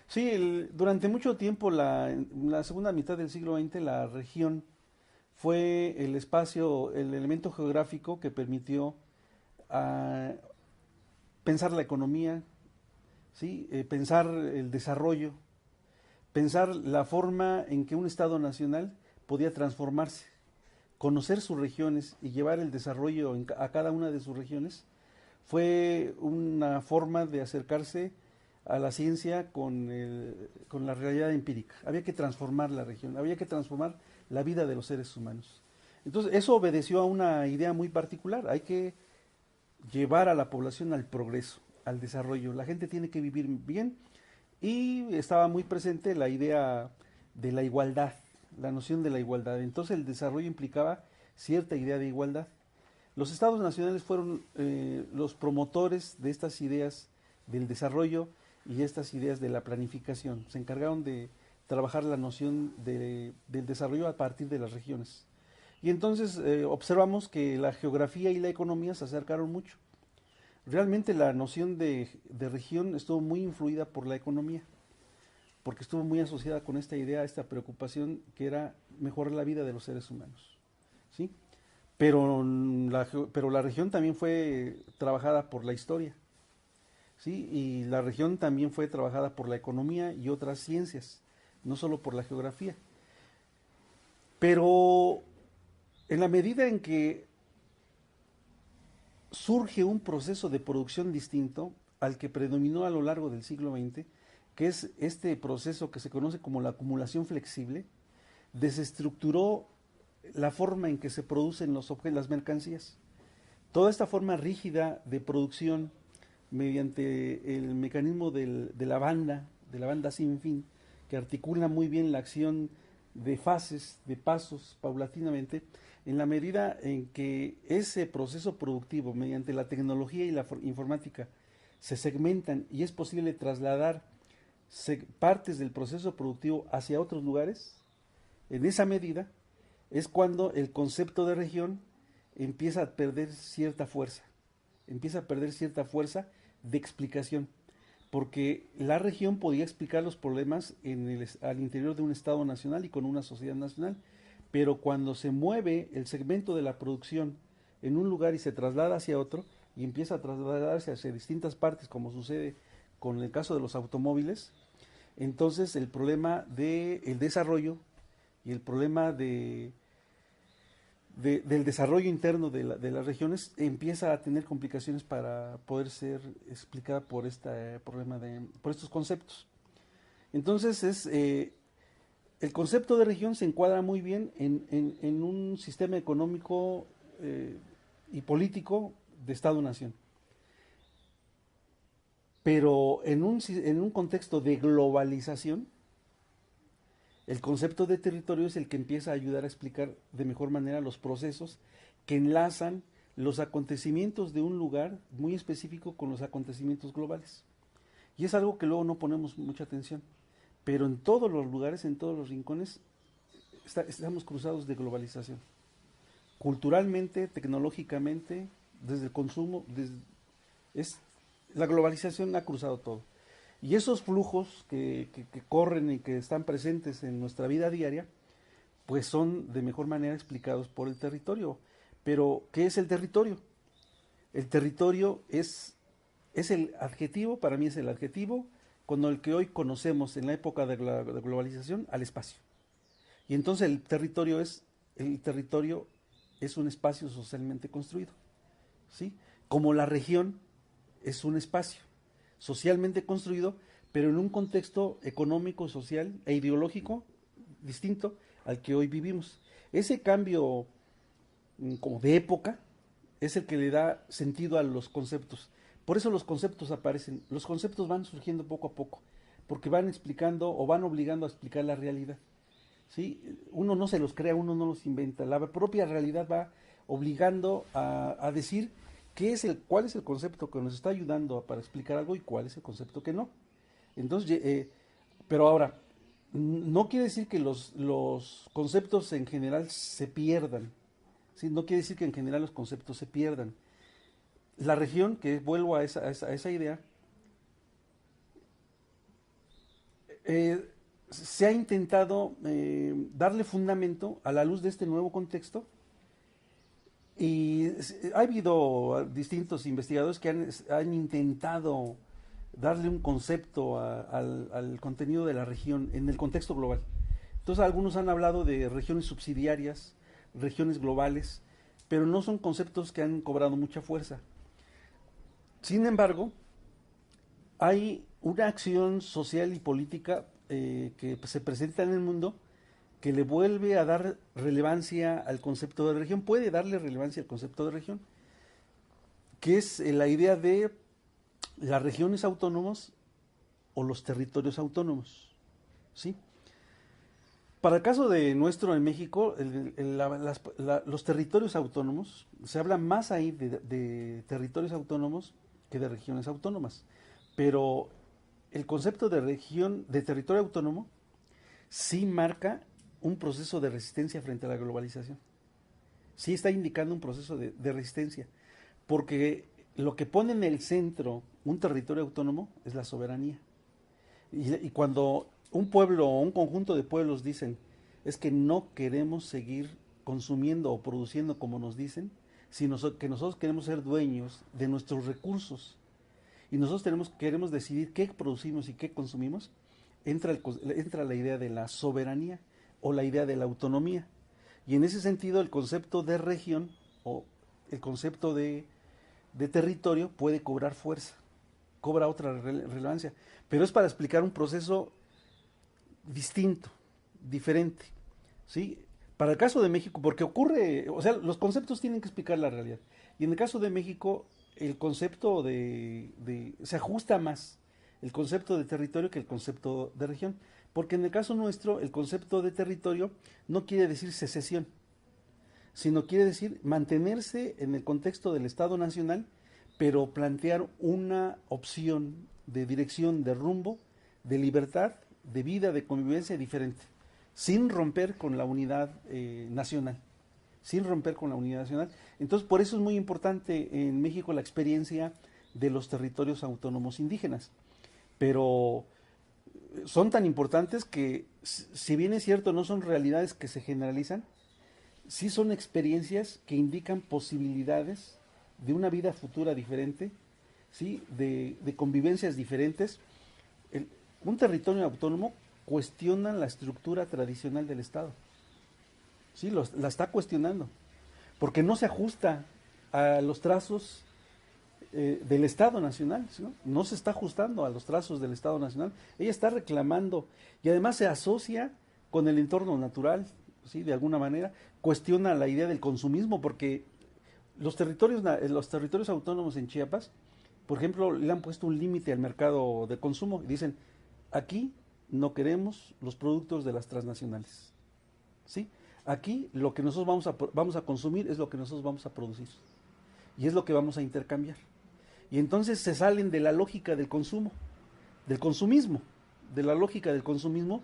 Sí, durante mucho tiempo, en la segunda mitad del siglo XX, la región fue el espacio, el elemento geográfico que permitió ah, pensar la economía, ¿sí? Pensar el desarrollo, pensar la forma en que un Estado nacional podía transformarse, conocer sus regiones y llevar el desarrollo a cada una de sus regiones fue una forma de acercarse a la ciencia con la realidad empírica. Había que transformar la región, había que transformar la vida de los seres humanos. Entonces, eso obedeció a una idea muy particular. Hay que llevar a la población al progreso, al desarrollo. La gente tiene que vivir bien y estaba muy presente la idea de la igualdad, la noción de la igualdad. Entonces, el desarrollo implicaba cierta idea de igualdad. Los estados nacionales fueron los promotores de estas ideas del desarrollo y estas ideas de la planificación. Se encargaron de trabajar la noción del desarrollo a partir de las regiones. Y entonces observamos que la geografía y la economía se acercaron mucho. Realmente la noción de región estuvo muy influida por la economía, porque estuvo muy asociada con esta idea, esta preocupación que era mejorar la vida de los seres humanos. ¿Sí? Pero la región también fue trabajada por la historia, ¿sí? Y la región también fue trabajada por la economía y otras ciencias, no solo por la geografía. Pero en la medida en que surge un proceso de producción distinto al que predominó a lo largo del siglo XX, que es este proceso que se conoce como la acumulación flexible, desestructuró la forma en que se producen las mercancías. Toda esta forma rígida de producción mediante el mecanismo de la banda sin fin, que articula muy bien la acción de fases, de pasos, paulatinamente, en la medida en que ese proceso productivo, mediante la tecnología y la informática, se segmentan y es posible trasladar partes del proceso productivo hacia otros lugares, en esa medida es cuando el concepto de región empieza a perder cierta fuerza, empieza a perder cierta fuerza de explicación, porque la región podía explicar los problemas al interior de un Estado nacional y con una sociedad nacional, pero cuando se mueve el segmento de la producción en un lugar y se traslada hacia otro y empieza a trasladarse hacia distintas partes, como sucede con el caso de los automóviles, entonces el problema del desarrollo y el problema del desarrollo interno de las regiones empieza a tener complicaciones para poder ser explicada por este problema por estos conceptos. Entonces el concepto de región se encuadra muy bien en un sistema económico y político de Estado-nación, pero en un contexto de globalización, el concepto de territorio es el que empieza a ayudar a explicar de mejor manera los procesos que enlazan los acontecimientos de un lugar muy específico con los acontecimientos globales. Y es algo que luego no ponemos mucha atención. Pero en todos los lugares, en todos los rincones, estamos cruzados de globalización. Culturalmente, tecnológicamente, desde el consumo, es, la globalización ha cruzado todo. Y esos flujos que corren y que están presentes en nuestra vida diaria, pues son de mejor manera explicados por el territorio. Pero, ¿qué es el territorio? El territorio es el adjetivo, para mí es el adjetivo, con el que hoy conocemos en la época de globalización al espacio. Y entonces el territorio es un espacio socialmente construido, ¿sí? Como la región es un espacio socialmente construido, pero en un contexto económico, social e ideológico distinto al que hoy vivimos. Ese cambio como de época es el que le da sentido a los conceptos. Por eso los conceptos aparecen, los conceptos van surgiendo poco a poco, porque van explicando o van obligando a explicar la realidad. ¿Sí? Uno no se los crea, uno no los inventa. La propia realidad va obligando a decir cuál es el concepto que nos está ayudando para explicar algo y cuál es el concepto que no. Entonces, pero ahora, no quiere decir que los conceptos en general se pierdan. ¿Sí? No quiere decir que en general los conceptos se pierdan. La región, que vuelvo a esa idea, se ha intentado darle fundamento a la luz de este nuevo contexto y ha habido distintos investigadores que han intentado darle un concepto al contenido de la región en el contexto global. Entonces algunos han hablado de regiones subsidiarias, regiones globales, pero no son conceptos que han cobrado mucha fuerza. Sin embargo, hay una acción social y política que se presenta en el mundo que le vuelve a dar relevancia al concepto de región, puede darle relevancia al concepto de región, que es la idea de las regiones autónomas o los territorios autónomos, ¿sí? Para el caso de nuestro en México, los territorios autónomos, se habla más ahí de territorios autónomos que de regiones autónomas, pero el concepto de región, de territorio autónomo, sí marca un proceso de resistencia frente a la globalización. Sí está indicando un proceso de resistencia, porque lo que pone en el centro un territorio autónomo es la soberanía. Y cuando un pueblo o un conjunto de pueblos dicen es que no queremos seguir consumiendo o produciendo como nos dicen, sino que nosotros queremos ser dueños de nuestros recursos y nosotros queremos decidir qué producimos y qué consumimos, entra la idea de la soberanía o la idea de la autonomía. Y en ese sentido el concepto de región o el concepto de territorio puede cobrar fuerza, cobra otra relevancia, pero es para explicar un proceso distinto, diferente, ¿sí? Para el caso de México, porque ocurre, o sea, los conceptos tienen que explicar la realidad. Y en el caso de México, el concepto se ajusta más el concepto de territorio que el concepto de región. Porque en el caso nuestro, el concepto de territorio no quiere decir secesión, sino quiere decir mantenerse en el contexto del Estado Nacional, pero plantear una opción de dirección, de rumbo, de libertad, de vida, de convivencia diferente, sin romper con la unidad nacional, sin romper con la unidad nacional. Entonces, por eso es muy importante en México la experiencia de los territorios autónomos indígenas, pero son tan importantes que, si bien es cierto, no son realidades que se generalizan, sí son experiencias que indican posibilidades de una vida futura diferente, ¿sí? de convivencias diferentes. Un territorio autónomo cuestiona la estructura tradicional del Estado, ¿sí? La está cuestionando, porque no se ajusta a los trazos del Estado Nacional, ¿no? No se está ajustando a los trazos del Estado Nacional, ella está reclamando y además se asocia con el entorno natural, ¿sí? De alguna manera, cuestiona la idea del consumismo, porque los territorios autónomos en Chiapas, por ejemplo, le han puesto un límite al mercado de consumo y dicen, aquí no queremos los productos de las transnacionales, ¿sí? Aquí lo que nosotros vamos a consumir es lo que nosotros vamos a producir y es lo que vamos a intercambiar. Y entonces se salen de la lógica del consumo, del consumismo, de la lógica del consumismo,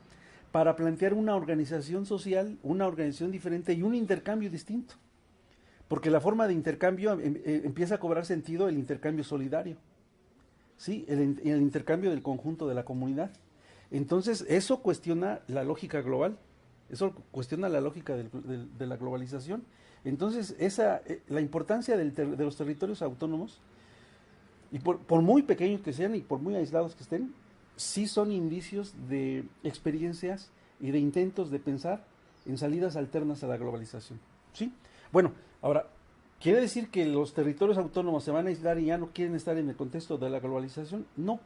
para plantear una organización social, una organización diferente y un intercambio distinto. Porque la forma de intercambio empieza a cobrar sentido el intercambio solidario, ¿sí? El intercambio del conjunto de la comunidad. Entonces, eso cuestiona la lógica global, eso cuestiona la lógica de la globalización. Entonces, la importancia de los territorios autónomos, y por muy pequeños que sean y por muy aislados que estén, sí son indicios de experiencias y de intentos de pensar en salidas alternas a la globalización, ¿sí? Bueno, ahora, ¿quiere decir que los territorios autónomos se van a aislar y ya no quieren estar en el contexto de la globalización? No.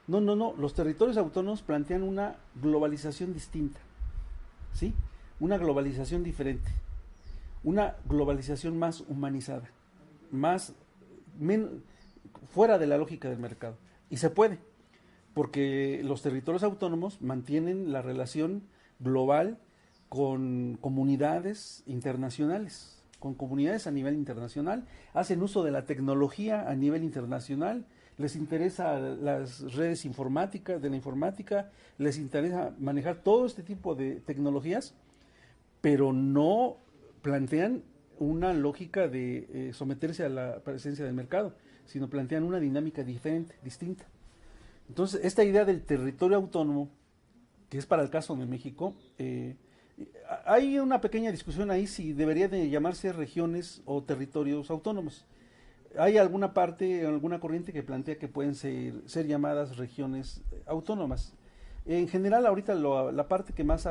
No. Los territorios autónomos plantean una globalización distinta, ¿sí? Una globalización diferente. Una globalización más humanizada, fuera de la lógica del mercado. Y se puede, porque los territorios autónomos mantienen la relación global con comunidades internacionales, con comunidades a nivel internacional, hacen uso de la tecnología a nivel internacional, les interesa las redes informáticas, de la informática, les interesa manejar todo este tipo de tecnologías, pero no plantean una lógica de someterse a la presencia del mercado, sino plantean una dinámica diferente, distinta. Entonces, esta idea del territorio autónomo que es para el caso de México, hay una pequeña discusión ahí si debería de llamarse regiones o territorios autónomos. Hay alguna parte, alguna corriente que plantea que pueden ser llamadas regiones autónomas. En general, ahorita la parte que más,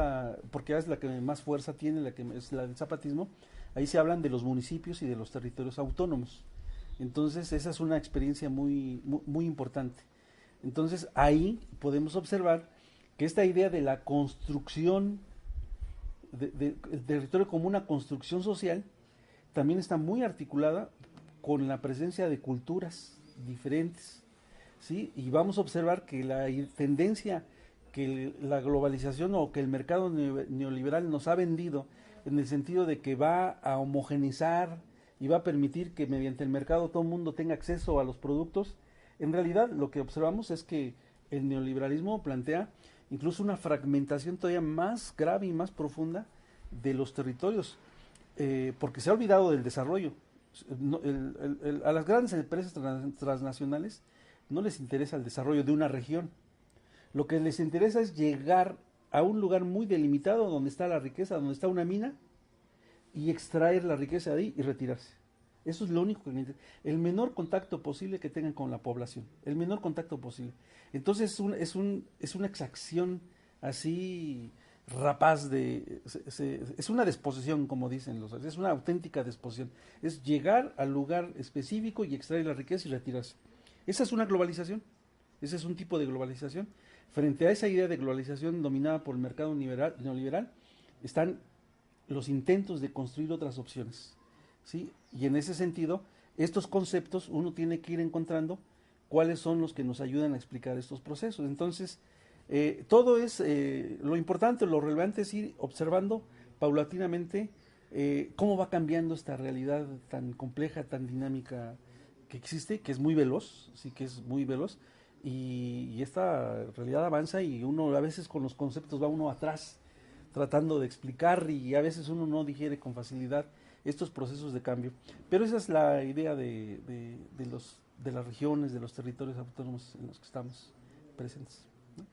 porque es la que más fuerza tiene, la que es la del zapatismo, ahí se hablan de los municipios y de los territorios autónomos. Entonces, esa es una experiencia muy importante. Entonces, ahí podemos observar que esta idea de la construcción del territorio como una construcción social también está muy articulada con la presencia de culturas diferentes, ¿sí? Y vamos a observar que la tendencia que la globalización o que el mercado neoliberal nos ha vendido en el sentido de que va a homogenizar y va a permitir que mediante el mercado todo el mundo tenga acceso a los productos, en realidad lo que observamos es que el neoliberalismo plantea incluso una fragmentación todavía más grave y más profunda de los territorios, porque se ha olvidado del desarrollo. No, a las grandes empresas transnacionales no les interesa el desarrollo de una región. Lo que les interesa es llegar a un lugar muy delimitado donde está la riqueza, donde está una mina, y extraer la riqueza de ahí y retirarse. Eso es lo único que les interesa. El menor contacto posible que tengan con la población. El menor contacto posible. Entonces es una exacción así rapaz es una desposesión, como dicen los, es una auténtica desposesión. Es llegar al lugar específico y extraer la riqueza y retirarse. Esa es una globalización. Ese es un tipo de globalización. Frente a esa idea de globalización dominada por el mercado neoliberal, están los intentos de construir otras opciones, ¿sí? Y en ese sentido, estos conceptos uno tiene que ir encontrando cuáles son los que nos ayudan a explicar estos procesos. Entonces, todo es, lo importante, lo relevante es ir observando paulatinamente cómo va cambiando esta realidad tan compleja, tan dinámica que existe, que es muy veloz, sí que es muy veloz, y esta realidad avanza y uno a veces con los conceptos va uno atrás, tratando de explicar y a veces uno no digiere con facilidad estos procesos de cambio. Pero esa es la idea de las regiones, de los territorios autónomos en los que estamos presentes, ¿no?